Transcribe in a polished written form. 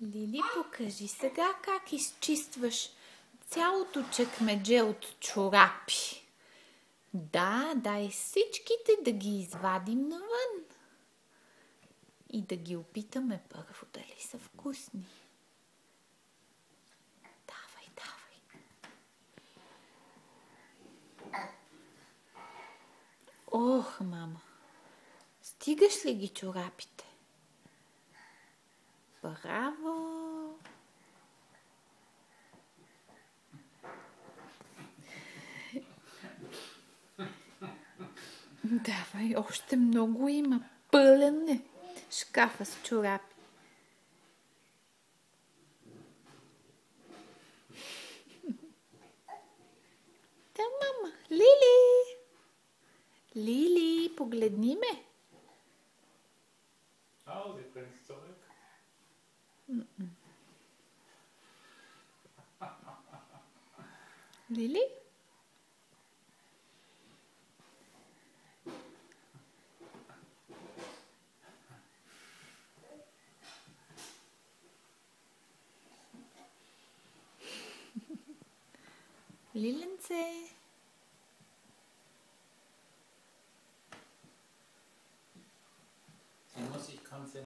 Лили, покажи сега как изчистваш цялото чекмедже от чорапи. Да, дай всичките да ги извадим навън. И да ги опитаме първо дали са вкусни. Давай, давай. Ох, мама. Стигаш ли ги чорапите? Браво! Давай, още много има. Пълен е шкафа с чорапи. Да, мама. Лили! Лили, погледни ме. Oh, sie bringt es zurück. Лили? Лиленце.